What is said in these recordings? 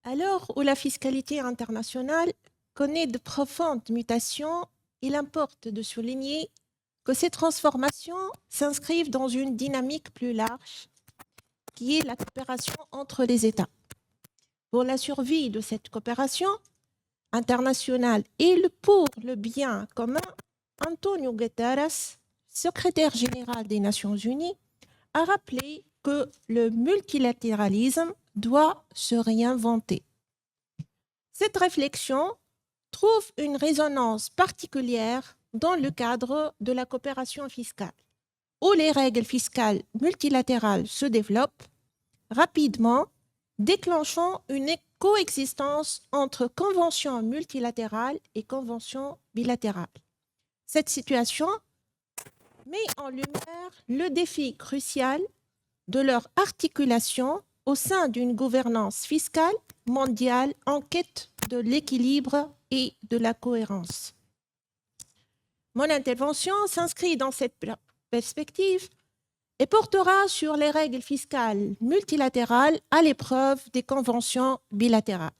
À l'heure où la fiscalité internationale connaît de profondes mutations, il importe de souligner que ces transformations s'inscrivent dans une dynamique plus large qui est la coopération entre les États. Pour la survie de cette coopération internationale et pour le bien commun, Antonio Guterres, secrétaire général des Nations Unies, a rappelé que le multilatéralisme doit se réinventer. Cette réflexion trouve une résonance particulière dans le cadre de la coopération fiscale, où les règles fiscales multilatérales se développent rapidement, déclenchant une coexistence entre conventions multilatérales et conventions bilatérales. Cette situation met en lumière le défi crucial de leur articulation au sein d'une gouvernance fiscale mondiale en quête de l'équilibre et de la cohérence. Mon intervention s'inscrit dans cette perspective et portera sur les règles fiscales multilatérales à l'épreuve des conventions bilatérales.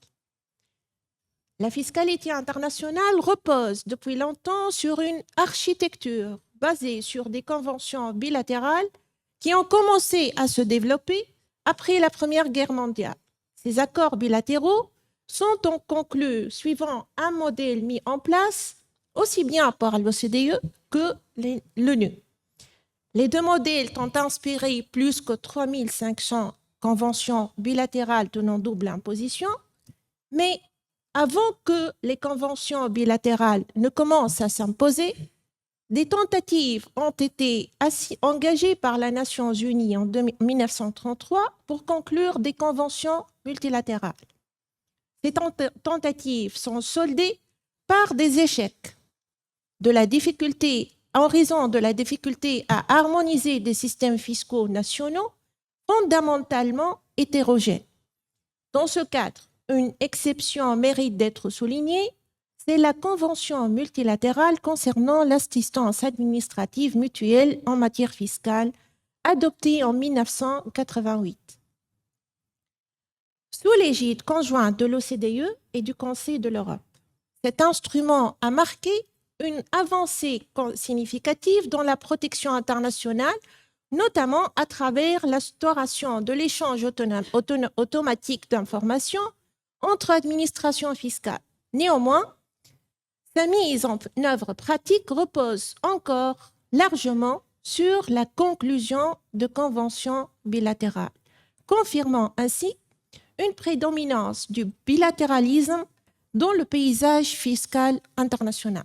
La fiscalité internationale repose depuis longtemps sur une architecture basée sur des conventions bilatérales qui ont commencé à se développer après la Première Guerre mondiale. Ces accords bilatéraux sont donc conclus suivant un modèle mis en place aussi bien par l'OCDE que l'ONU. Les deux modèles ont inspiré plus que 3500 conventions bilatérales tenant double imposition, mais avant que les conventions bilatérales ne commencent à s'imposer, des tentatives ont été engagées par les Nations Unies en 1933 pour conclure des conventions multilatérales. Ces tentatives sont soldées par des échecs en raison de la difficulté à harmoniser des systèmes fiscaux nationaux fondamentalement hétérogènes. Dans ce cadre, une exception mérite d'être soulignée, c'est la Convention multilatérale concernant l'assistance administrative mutuelle en matière fiscale, adoptée en 1988. Sous l'égide conjointe de l'OCDE et du Conseil de l'Europe, cet instrument a marqué une avancée significative dans la protection internationale, notamment à travers l'instauration de l'échange automatique d'informations entre administrations fiscales. Néanmoins, sa mise en œuvre pratique repose encore largement sur la conclusion de conventions bilatérales, confirmant ainsi une prédominance du bilatéralisme dans le paysage fiscal international.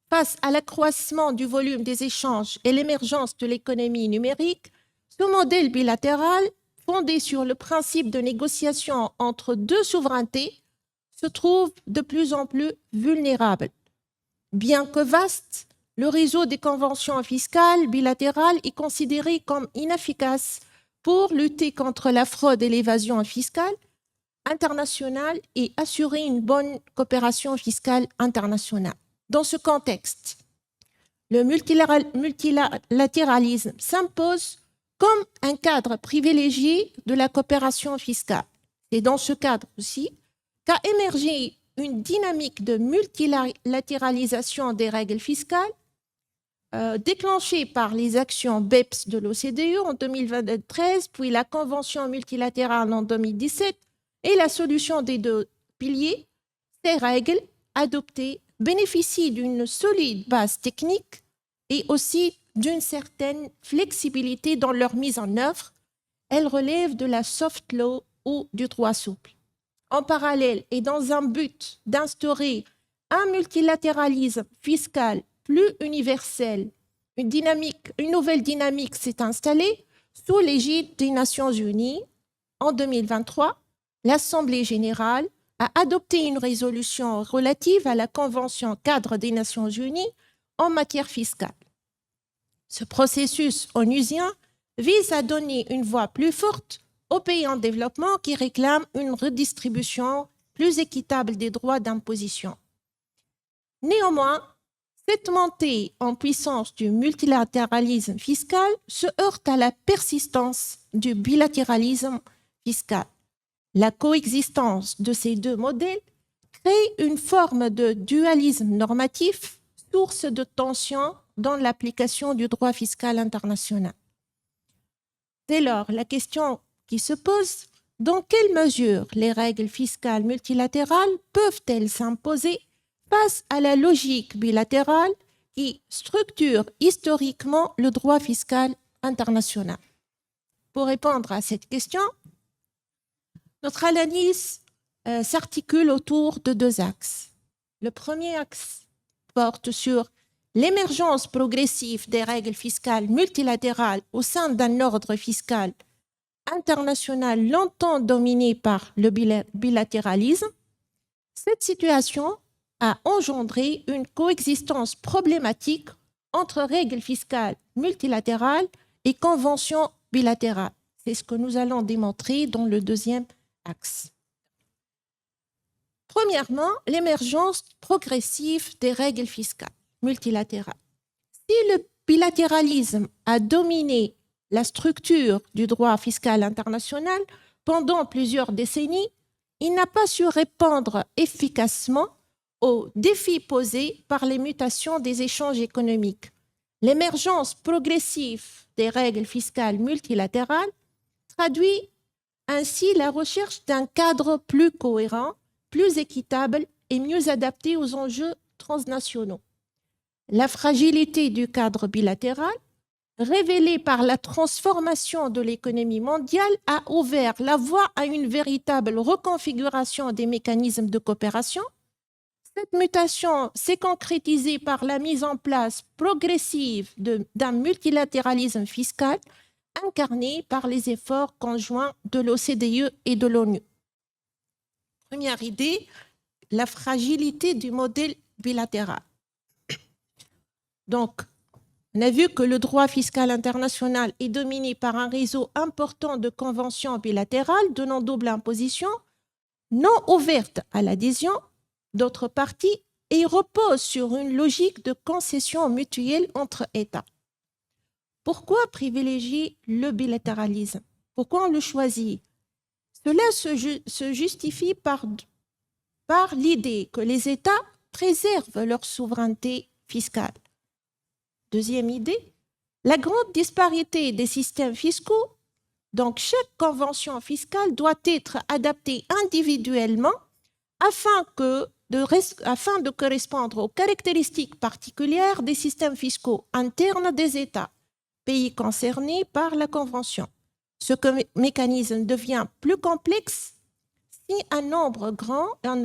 Face à l'accroissement du volume des échanges et l'émergence de l'économie numérique, ce modèle bilatéral, fondé sur le principe de négociation entre deux souverainetés, se trouve de plus en plus vulnérable. Bien que vaste, le réseau des conventions fiscales bilatérales est considéré comme inefficace pour lutter contre la fraude et l'évasion fiscale internationale et assurer une bonne coopération fiscale internationale. Dans ce contexte, le multilatéralisme s'impose comme un cadre privilégié de la coopération fiscale. C'est dans ce cadre aussi qu'a émergé une dynamique de multilatéralisation des règles fiscales déclenchée par les actions BEPS de l'OCDE en 2013, puis la Convention multilatérale en 2017 et la solution des deux piliers. Ces règles adoptées bénéficient d'une solide base technique et aussi d'une certaine flexibilité dans leur mise en œuvre. Elles relèvent de la soft law ou du droit souple. En parallèle, et dans un but d'instaurer un multilatéralisme fiscal plus universel, une nouvelle dynamique s'est installée sous l'égide des Nations Unies. En 2023, l'Assemblée générale a adopté une résolution relative à la Convention cadre des Nations Unies en matière fiscale. Ce processus onusien vise à donner une voix plus forte aux pays en développement qui réclament une redistribution plus équitable des droits d'imposition. Néanmoins, cette montée en puissance du multilatéralisme fiscal se heurte à la persistance du bilatéralisme fiscal. La coexistence de ces deux modèles crée une forme de dualisme normatif, source de tension dans l'application du droit fiscal international. Dès lors, la question qui se pose, dans quelle mesure les règles fiscales multilatérales peuvent-elles s'imposer face à la logique bilatérale qui structure historiquement le droit fiscal international? Pour répondre à cette question, notre analyse s'articule autour de deux axes. Le premier axe porte sur l'émergence progressive des règles fiscales multilatérales au sein d'un ordre fiscal international longtemps dominé par le bilatéralisme. Cette situation a engendré une coexistence problématique entre règles fiscales multilatérales et conventions bilatérales. C'est ce que nous allons démontrer dans le deuxième axe. Premièrement, l'émergence progressive des règles fiscales multilatérales. Si le bilatéralisme a dominé la structure du droit fiscal international pendant plusieurs décennies, il n'a pas su répondre efficacement aux défis posés par les mutations des échanges économiques. L'émergence progressive des règles fiscales multilatérales traduit ainsi la recherche d'un cadre plus cohérent, plus équitable et mieux adapté aux enjeux transnationaux. La fragilité du cadre bilatéral, révélée par la transformation de l'économie mondiale, a ouvert la voie à une véritable reconfiguration des mécanismes de coopération. Cette mutation s'est concrétisée par la mise en place progressive d'un multilatéralisme fiscal incarné par les efforts conjoints de l'OCDE et de l'ONU. Première idée, la fragilité du modèle bilatéral. Donc, on a vu que le droit fiscal international est dominé par un réseau important de conventions bilatérales donnant double imposition, non ouvertes à l'adhésion d'autres parties et reposent sur une logique de concession mutuelle entre États. Pourquoi privilégier le bilatéralisme? Pourquoi on le choisit? Cela se justifie par l'idée que les États préservent leur souveraineté fiscale. Deuxième idée, la grande disparité des systèmes fiscaux. Donc, chaque convention fiscale doit être adaptée individuellement afin de correspondre aux caractéristiques particulières des systèmes fiscaux internes des États, pays concernés par la Convention. Ce mécanisme devient plus complexe si un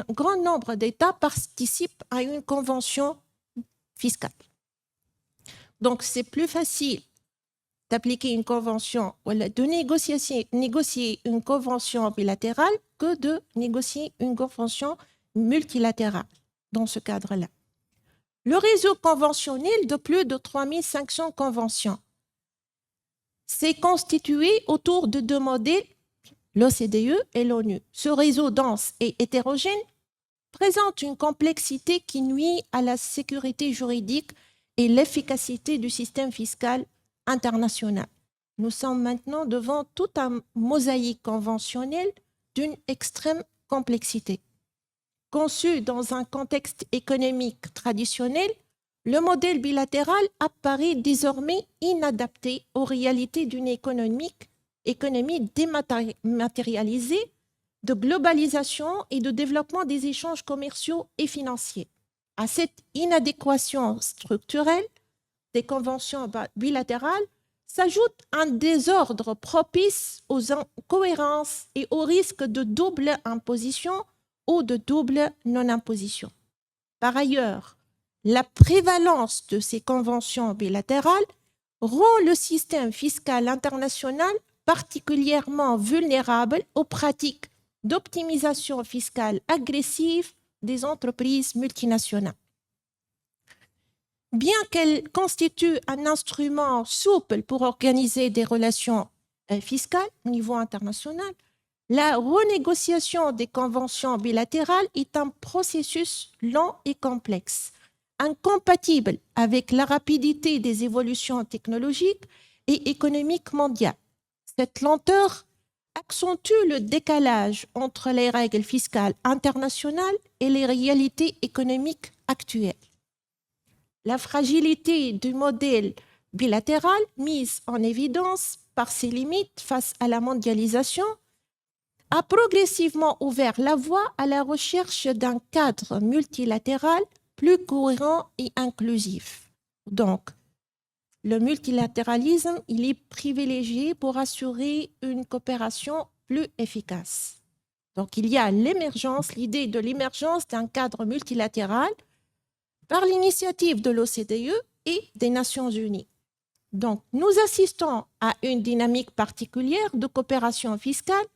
grand nombre d'États participent à une convention fiscale. Donc, c'est plus facile d'appliquer une convention ou de négocier une convention bilatérale que de négocier une convention multilatérale dans ce cadre-là. Le réseau conventionnel de plus de 3500 conventions s'est constitué autour de deux modèles, l'OCDE et l'ONU. Ce réseau dense et hétérogène présente une complexité qui nuit à la sécurité juridique et l'efficacité du système fiscal international. Nous sommes maintenant devant tout un mosaïque conventionnel d'une extrême complexité. Conçu dans un contexte économique traditionnel, le modèle bilatéral apparaît désormais inadapté aux réalités d'une économie dématérialisée, de globalisation et de développement des échanges commerciaux et financiers. À cette inadéquation structurelle des conventions bilatérales s'ajoute un désordre propice aux incohérences et au risque de double imposition ou de double non-imposition. Par ailleurs, la prévalence de ces conventions bilatérales rend le système fiscal international particulièrement vulnérable aux pratiques d'optimisation fiscale agressive des entreprises multinationales. Bien qu'elle constitue un instrument souple pour organiser des relations fiscales au niveau international, la renégociation des conventions bilatérales est un processus lent et complexe, incompatible avec la rapidité des évolutions technologiques et économiques mondiales. Cette lenteur accentue le décalage entre les règles fiscales internationales et les réalités économiques actuelles. La fragilité du modèle bilatéral, mise en évidence par ses limites face à la mondialisation, a progressivement ouvert la voie à la recherche d'un cadre multilatéral plus cohérent et inclusif. Donc, le multilatéralisme, il est privilégié pour assurer une coopération plus efficace. Donc, il y a l'idée de l'émergence d'un cadre multilatéral par l'initiative de l'OCDE et des Nations Unies. Donc, nous assistons à une dynamique particulière de coopération fiscale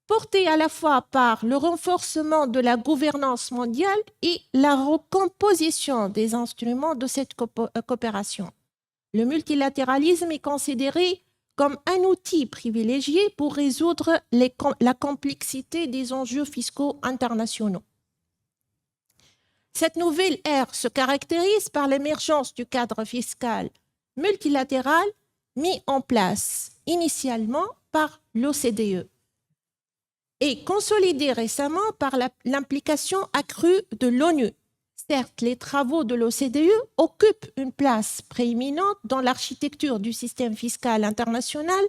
portée à la fois par le renforcement de la gouvernance mondiale et la recomposition des instruments de cette coopération. Le multilatéralisme est considéré comme un outil privilégié pour résoudre la complexité des enjeux fiscaux internationaux. Cette nouvelle ère se caractérise par l'émergence du cadre fiscal multilatéral mis en place initialement par l'OCDE et consolidé récemment par l'implication accrue de l'ONU. Certes, les travaux de l'OCDE occupent une place prééminente dans l'architecture du système fiscal international.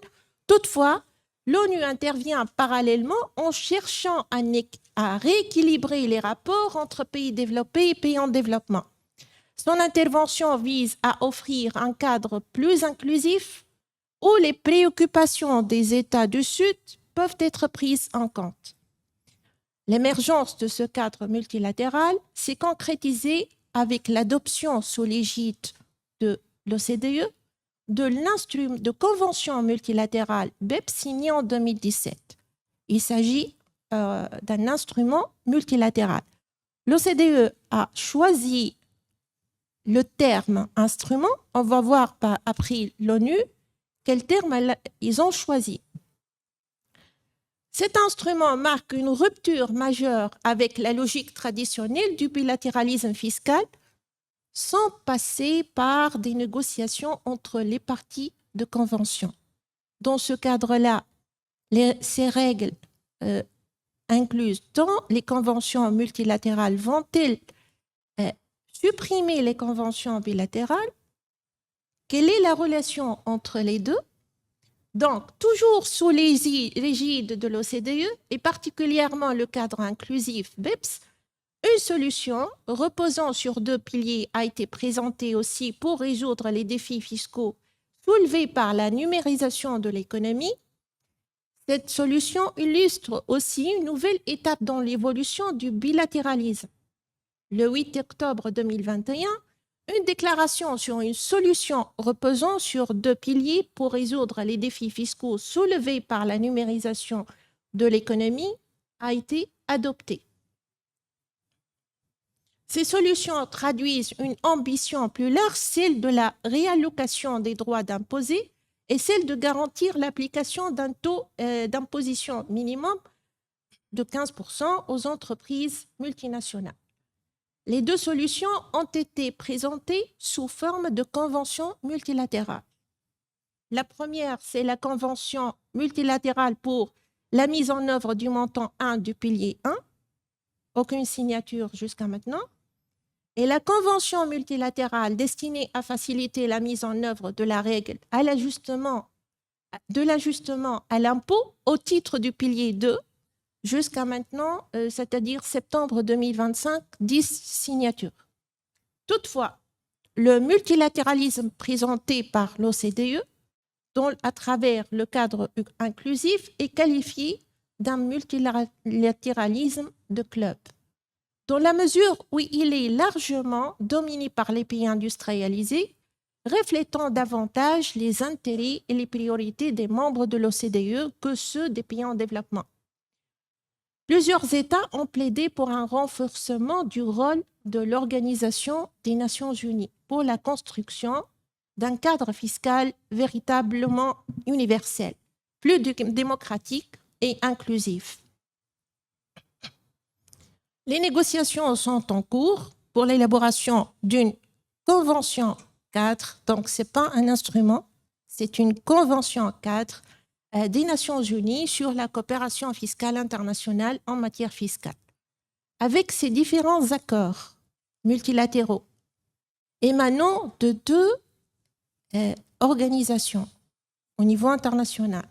Toutefois, l'ONU intervient parallèlement en cherchant à rééquilibrer les rapports entre pays développés et pays en développement. Son intervention vise à offrir un cadre plus inclusif où les préoccupations des États du Sud peuvent être prises en compte. L'émergence de ce cadre multilatéral s'est concrétisée avec l'adoption sous l'égide de l'OCDE de convention multilatérale BEPS signée en 2017. Il s'agit d'un instrument multilatéral. L'OCDE a choisi le terme instrument. On va voir après l'ONU quel terme ils ont choisi. Cet instrument marque une rupture majeure avec la logique traditionnelle du bilatéralisme fiscal, sans passer par des négociations entre les parties de convention. Dans ce cadre-là, ces règles incluses tant les conventions multilatérales vont-elles supprimer les conventions bilatérales? Quelle est la relation entre les deux? Donc, toujours sous l'égide de l'OCDE et particulièrement le cadre inclusif BEPS, une solution reposant sur deux piliers a été présentée aussi pour résoudre les défis fiscaux soulevés par la numérisation de l'économie. Cette solution illustre aussi une nouvelle étape dans l'évolution du bilatéralisme. Le 8 octobre 2021, une déclaration sur une solution reposant sur deux piliers pour résoudre les défis fiscaux soulevés par la numérisation de l'économie a été adoptée. Ces solutions traduisent une ambition plus large, celle de la réallocation des droits d'imposer et celle de garantir l'application d'un taux d'imposition minimum de 15% aux entreprises multinationales. Les deux solutions ont été présentées sous forme de conventions multilatérales. La première, c'est la convention multilatérale pour la mise en œuvre du montant 1 du pilier 1, aucune signature jusqu'à maintenant, et la convention multilatérale destinée à faciliter la mise en œuvre de la règle à l'ajustement à l'impôt au titre du pilier 2, jusqu'à maintenant, c'est-à-dire septembre 2025, 10 signatures. Toutefois, le multilatéralisme présenté par l'OCDE, à travers le cadre inclusif, est qualifié d'un multilatéralisme de club, dans la mesure où il est largement dominé par les pays industrialisés, reflétant davantage les intérêts et les priorités des membres de l'OCDE que ceux des pays en développement. Plusieurs États ont plaidé pour un renforcement du rôle de l'Organisation des Nations Unies pour la construction d'un cadre fiscal véritablement universel, plus démocratique et inclusif. Les négociations sont en cours pour l'élaboration d'une convention cadre, donc ce n'est pas un instrument, c'est une convention cadre des Nations Unies sur la coopération fiscale internationale en matière fiscale. Avec ces différents accords multilatéraux émanant de deux organisations au niveau international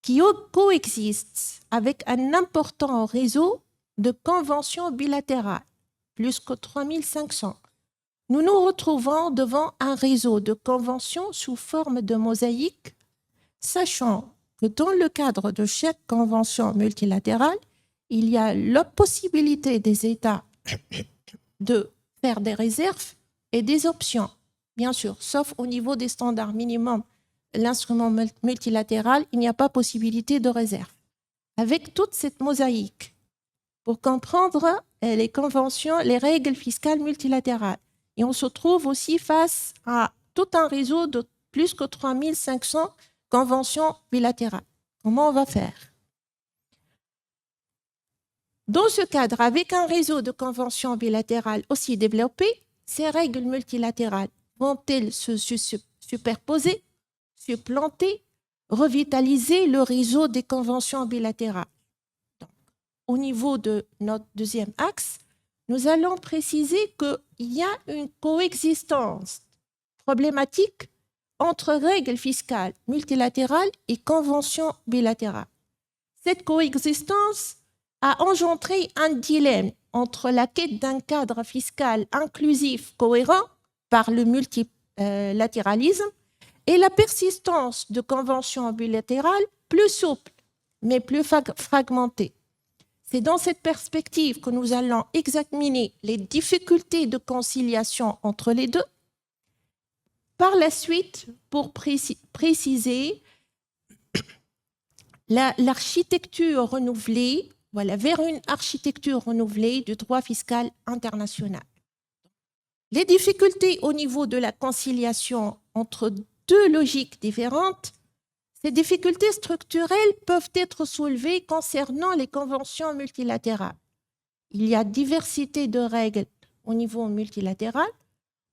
qui coexistent avec un important réseau de conventions bilatérales, plus que 3500. Nous nous retrouvons devant un réseau de conventions sous forme de mosaïque, sachant que dans le cadre de chaque convention multilatérale, il y a la possibilité des États de faire des réserves et des options, bien sûr, sauf au niveau des standards minimums. L'instrument multilatéral, il n'y a pas possibilité de réserve. Avec toute cette mosaïque, pour comprendre les conventions, les règles fiscales multilatérales, et on se trouve aussi face à tout un réseau de plus que 3500 conventions bilatérales. Comment on va faire? Dans ce cadre, avec un réseau de conventions bilatérales aussi développé, ces règles multilatérales vont-elles se superposer, supplanter, revitaliser le réseau des conventions bilatérales? Donc, au niveau de notre deuxième axe, nous allons préciser qu'il y a une coexistence problématique entre règles fiscales multilatérales et conventions bilatérales. Cette coexistence a engendré un dilemme entre la quête d'un cadre fiscal inclusif cohérent par le multilatéralisme et la persistance de conventions bilatérales plus souples, mais plus fragmentées. C'est dans cette perspective que nous allons examiner les difficultés de conciliation entre les deux. Par la suite, pour préciser l'architecture renouvelée, voilà, vers une architecture renouvelée du droit fiscal international. Les difficultés au niveau de la conciliation entre deux logiques différentes, ces difficultés structurelles peuvent être soulevées concernant les conventions multilatérales. Il y a diversité de règles au niveau multilatéral.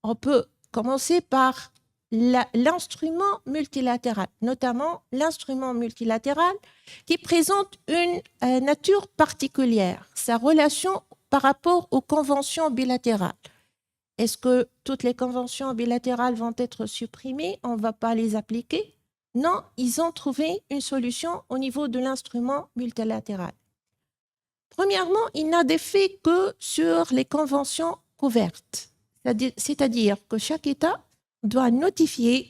On peut commencer par l'instrument multilatéral, notamment l'instrument multilatéral qui présente une nature particulière, sa relation par rapport aux conventions bilatérales. Est-ce que toutes les conventions bilatérales vont être supprimées? On ne va pas les appliquer? Non, ils ont trouvé une solution au niveau de l'instrument multilatéral. Premièrement, il n'a d'effet que sur les conventions couvertes, c'est-à-dire que chaque État doit notifier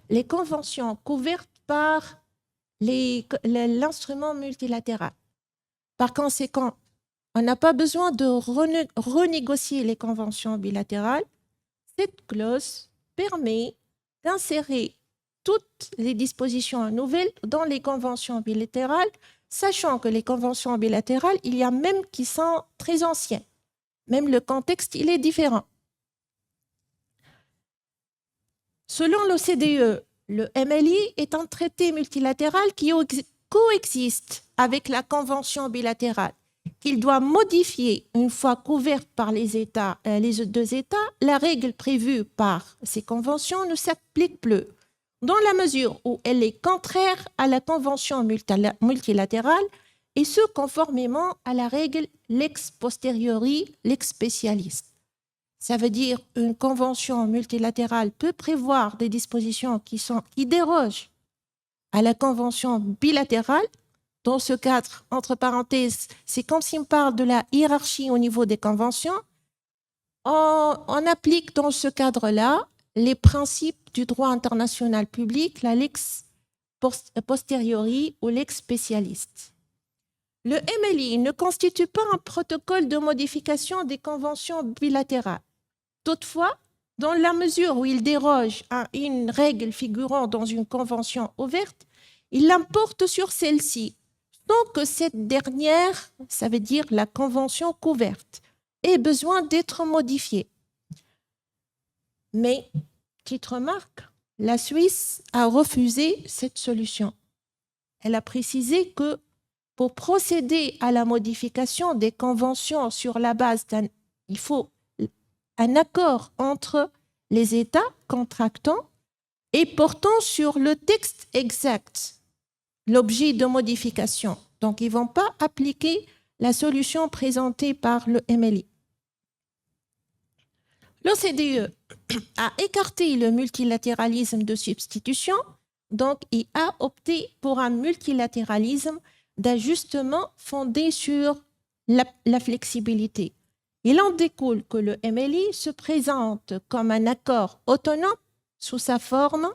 les conventions couvertes par l'instrument multilatéral. Par conséquent, on n'a pas besoin de renégocier les conventions bilatérales. Cette clause permet d'insérer toutes les dispositions nouvelles dans les conventions bilatérales, sachant que les conventions bilatérales, il y a même qui sont très anciennes. Même le contexte, il est différent. Selon l'OCDE, le MLI est un traité multilatéral qui coexiste avec la convention bilatérale, qu'il doit modifier une fois couverte par les deux États. La règle prévue par ces conventions ne s'applique plus, dans la mesure où elle est contraire à la convention multilatérale, et ce conformément à la règle lex posteriori, lex specialis. Ça veut dire qu'une convention multilatérale peut prévoir des dispositions qui dérogent à la convention bilatérale. Dans ce cadre, entre parenthèses, c'est comme si on parle de la hiérarchie au niveau des conventions. On applique dans ce cadre-là les principes du droit international public, la lex posteriori ou lex specialis. Le MLI ne constitue pas un protocole de modification des conventions bilatérales. Toutefois, dans la mesure où il déroge à une règle figurant dans une convention ouverte, il l'importe sur celle-ci, sans que cette dernière, ça veut dire la convention couverte, ait besoin d'être modifiée. Mais, petite remarque, la Suisse a refusé cette solution. Elle a précisé que pour procéder à la modification des conventions sur la base il faut un accord entre les États contractants et portant sur le texte exact l'objet de modification. Donc, ils ne vont pas appliquer la solution présentée par le MLI. L'OCDE a écarté le multilatéralisme de substitution, donc il a opté pour un multilatéralisme d'ajustement fondé sur la flexibilité. Il en découle que le MLI se présente comme un accord autonome sous sa forme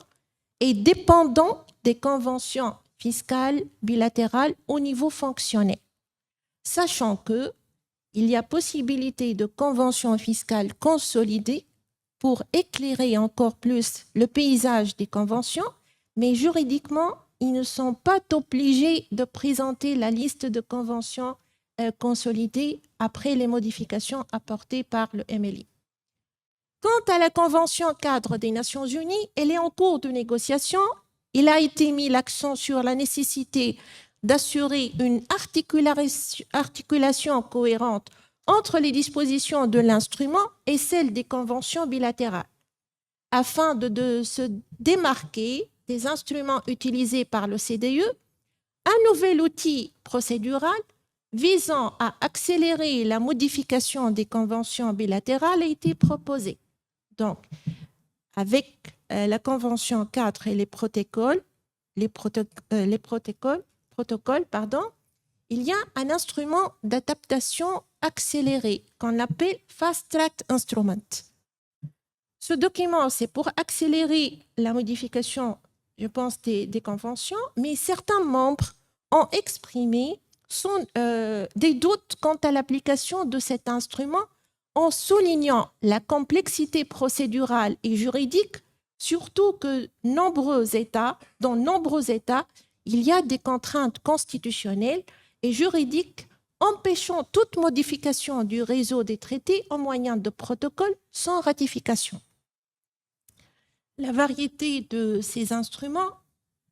et dépendant des conventions fiscales bilatérales au niveau fonctionnel, sachant que il y a possibilité de conventions fiscales consolidées pour éclairer encore plus le paysage des conventions, mais juridiquement, ils ne sont pas obligés de présenter la liste de conventions consolidées après les modifications apportées par le MLI. Quant à la Convention cadre des Nations Unies, elle est en cours de négociation. Il a été mis l'accent sur la nécessité d'assurer une articulation cohérente entre les dispositions de l'instrument et celles des conventions bilatérales, afin de se démarquer des instruments utilisés par le CDE. Un nouvel outil procédural visant à accélérer la modification des conventions bilatérales a été proposé. Donc, avec la Convention 4 et les protocoles, il y a un instrument d'adaptation accélérée qu'on appelle Fast Track Instrument. Ce document, c'est pour accélérer la modification, je pense, des conventions, mais certains membres ont exprimé des doutes quant à l'application de cet instrument en soulignant la complexité procédurale et juridique, surtout que dans nombreux États, il y a des contraintes constitutionnelles et juridiques empêchant toute modification du réseau des traités au moyen de protocoles sans ratification. La variété de ces instruments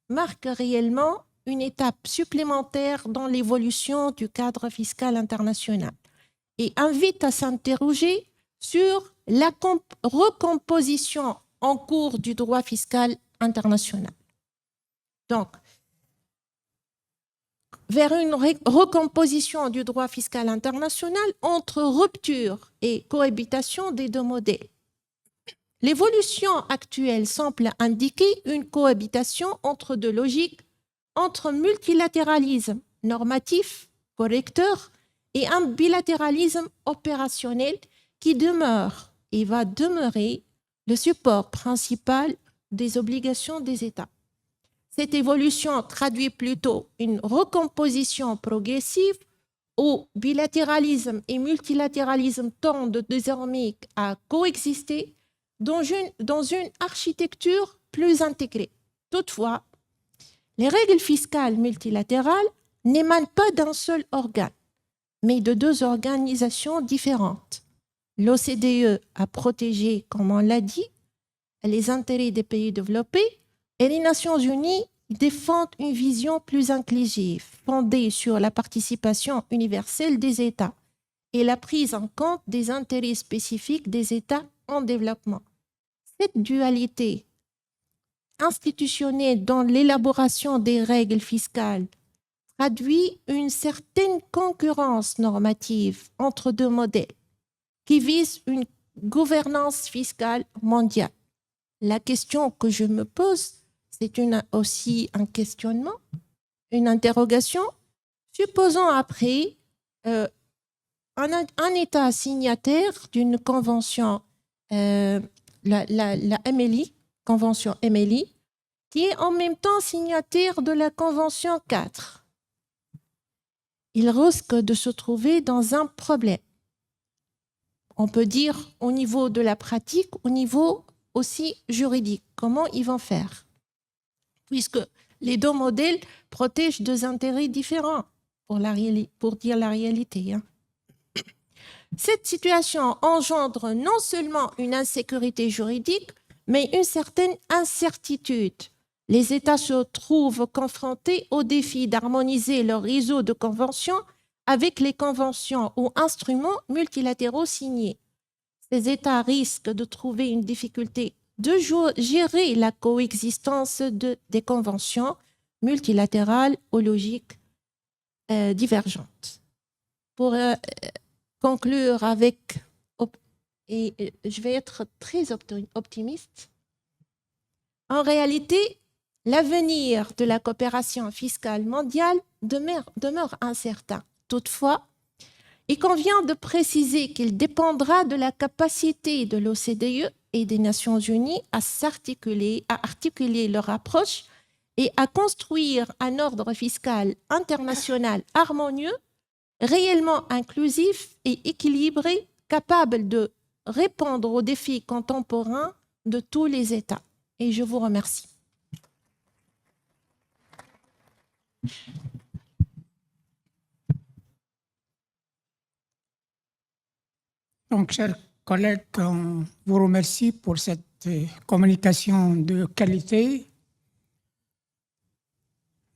marque réellement une étape supplémentaire dans l'évolution du cadre fiscal international et invite à s'interroger sur la recomposition en cours du droit fiscal international. Donc, vers une recomposition du droit fiscal international entre rupture et cohabitation des deux modèles. L'évolution actuelle semble indiquer une cohabitation entre deux logiques, entre multilatéralisme normatif, correcteur, et un bilatéralisme opérationnel qui demeure et va demeurer le support principal des obligations des États. Cette évolution traduit plutôt une recomposition progressive où bilatéralisme et multilatéralisme tendent désormais à coexister dans une architecture plus intégrée. Toutefois, les règles fiscales multilatérales n'émanent pas d'un seul organe, mais de deux organisations différentes. L'OCDE a protégé, comme on l'a dit, les intérêts des pays développés et les Nations Unies défendent une vision plus inclusive, fondée sur la participation universelle des États et la prise en compte des intérêts spécifiques des États en développement. Cette dualité institutionnelle dans l'élaboration des règles fiscales traduit une certaine concurrence normative entre deux modèles qui visent une gouvernance fiscale mondiale. La question que je me pose, c'est aussi un questionnement, une interrogation. Supposons après un État signataire d'une convention, la MLI, convention MLI, qui est en même temps signataire de la convention 4. Il risque de se trouver dans un problème. On peut dire au niveau de la pratique, au niveau aussi juridique. Comment ils vont faire? Puisque les deux modèles protègent deux intérêts différents, pour dire la réalité. Cette situation engendre non seulement une insécurité juridique, mais une certaine incertitude. Les États se trouvent confrontés au défi d'harmoniser leur réseau de conventions avec les conventions ou instruments multilatéraux signés. Ces États risquent de trouver une difficulté de gérer la coexistence des conventions multilatérales aux logiques divergentes. Pour conclure avec, et je vais être très optimiste, en réalité, l'avenir de la coopération fiscale mondiale demeure incertain. Toutefois, il convient de préciser qu'il dépendra de la capacité de l'OCDE et des Nations Unies à articuler leur approche et à construire un ordre fiscal international harmonieux, réellement inclusif et équilibré, capable de répondre aux défis contemporains de tous les États. Et je vous remercie. Donc, chers collègues, on vous remercie pour cette communication de qualité.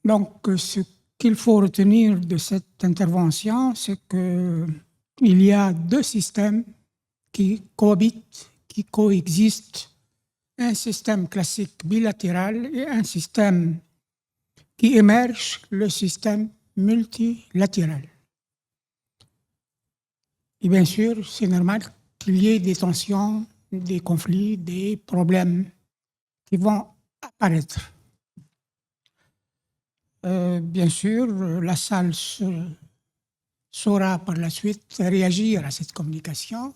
Donc, ce qu'il faut retenir de cette intervention, c'est qu'il y a deux systèmes qui cohabitent, qui coexistent, un système classique bilatéral et un système qui émerge, le système multilatéral. Et bien sûr, c'est normal qu'il y ait des tensions, des conflits, des problèmes qui vont apparaître. Bien sûr, la salle saura par la suite réagir à cette communication.